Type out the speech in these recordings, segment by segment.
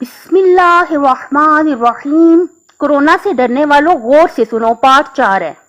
बिस्मिल्लाहिर्रहमानिर्रहीम। कोरोना से डरने वालों गौर से सुनो, पार्ट 4 है।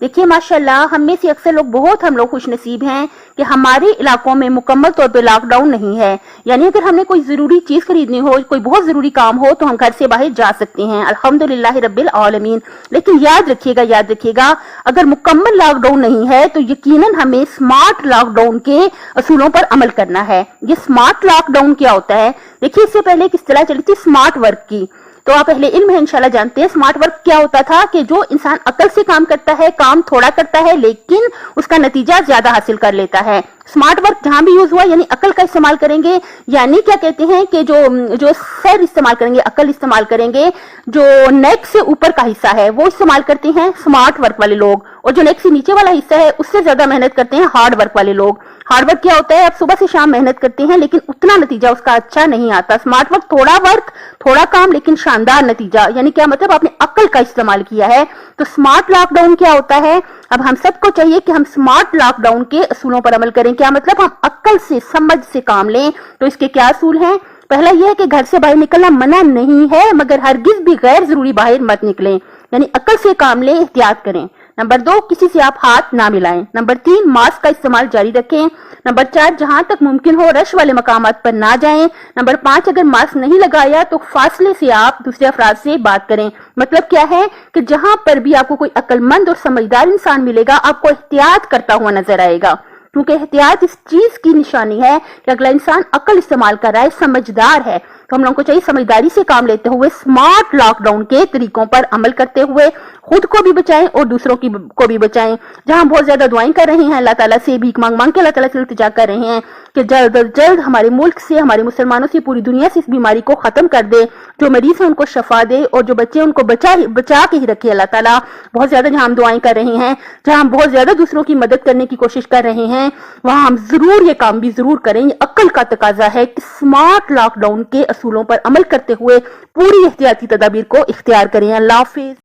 देखिए माशाल्लाह, हम में से अक्सर लोग हम लोग खुश नसीब हैं कि हमारे इलाकों में मुकम्मल तौर पे लॉकडाउन नहीं है। यानी अगर हमने कोई जरूरी चीज खरीदनी हो, कोई बहुत जरूरी काम हो, तो हम घर से बाहर जा सकते हैं, अल्हम्दुलिल्लाह रब्बिल आलमीन। लेकिन याद रखिएगा, अगर मुकम्मल लॉकडाउन नहीं है तो यकीनन हमें स्मार्ट लॉकडाउन के असूलों पर अमल करना है। ये स्मार्ट लॉकडाउन क्या होता है? देखिए, इससे पहले किस तरह चली थी स्मार्ट वर्क की, तो आप पहले इल्म है इंशाल्लाह जानते हैं। स्मार्ट वर्क क्या होता था कि जो इंसान अकल से काम करता है, काम थोड़ा करता है लेकिन उसका नतीजा ज्यादा हासिल कर लेता है। स्मार्ट वर्क जहां भी यूज हुआ यानी अकल का इस्तेमाल करेंगे, यानी क्या कहते हैं कि जो सर इस्तेमाल करेंगे, अकल इस्तेमाल करेंगे, जो नेक से ऊपर का हिस्सा है वो इस्तेमाल करते हैं स्मार्ट वर्क वाले लोग, और जो नेक से नीचे वाला हिस्सा है उससे ज्यादा मेहनत करते हैं हार्ड वर्क वाले लोग। हार्ड वर्क क्या होता है? आप सुबह से शाम मेहनत करते हैं लेकिन उतना नतीजा उसका अच्छा नहीं आता। स्मार्ट वर्क थोड़ा वर्क, थोड़ा काम लेकिन शानदार नतीजा, यानी क्या मतलब आपने अकल का इस्तेमाल किया है। तो स्मार्ट लॉकडाउन क्या होता है? अब हम सबको चाहिए कि हम स्मार्ट लॉकडाउन के असूलों पर अमल करें। क्या मतलब? हम अकल से, समझ से काम लें। तो इसके क्या असूल हैं? पहला यह है कि घर से बाहर निकलना मना नहीं है, मगर हरगिज भी गैर जरूरी बाहर मत निकलें, यानी अकल से काम लें, एहतियात करें। नंबर 2, किसी से आप हाथ ना मिलाएं। नंबर 3, मास्क का इस्तेमाल जारी रखें। नंबर 4, जहां तक मुमकिन हो रश वाले मकामात पर ना जाएं। नंबर 5, अगर मास्क नहीं लगाया तो फासले से आप दूसरे अफराद से बात करें। मतलब क्या है कि जहां पर भी आपको कोई अक्लमंद और समझदार इंसान मिलेगा, आपको एहतियात करता हुआ नजर आएगा, क्योंकि एहतियात इस चीज की निशानी है कि अगला इंसान अकल इस्तेमाल कर रहा है, समझदार है। तो हम लोगों को चाहिए समझदारी से काम लेते हुए स्मार्ट लॉकडाउन के तरीकों पर अमल करते हुए खुद को भी बचाएं और दूसरों को भी बचाएं। जहां बहुत ज्यादा दुआएं कर रहे हैं, अल्लाह ताला से भीख मांग के अल्लाह ताला से इल्तिजा कर रहे हैं कि जल्द अज जल्द हमारे मुल्क से, हमारे मुसलमानों से, पूरी दुनिया से इस बीमारी को खत्म कर दे। जो मरीज है उनको शफा दे और जो बच्चे उनको बचा के ही रखे अल्लाह ताला। बहुत ज्यादा जहां हम दुआएं कर रहे हैं, जहां हम बहुत ज्यादा दूसरों की मदद करने की कोशिश कर रहे हैं, वहां हम जरूर ये काम भी जरूर करें। ये अक्ल का तकाजा है कि स्मार्ट लॉकडाउन के असूलों पर अमल करते हुए पूरी एहतियाती तदाबीर को इख्तियार करें। अल्लाह हाफिज।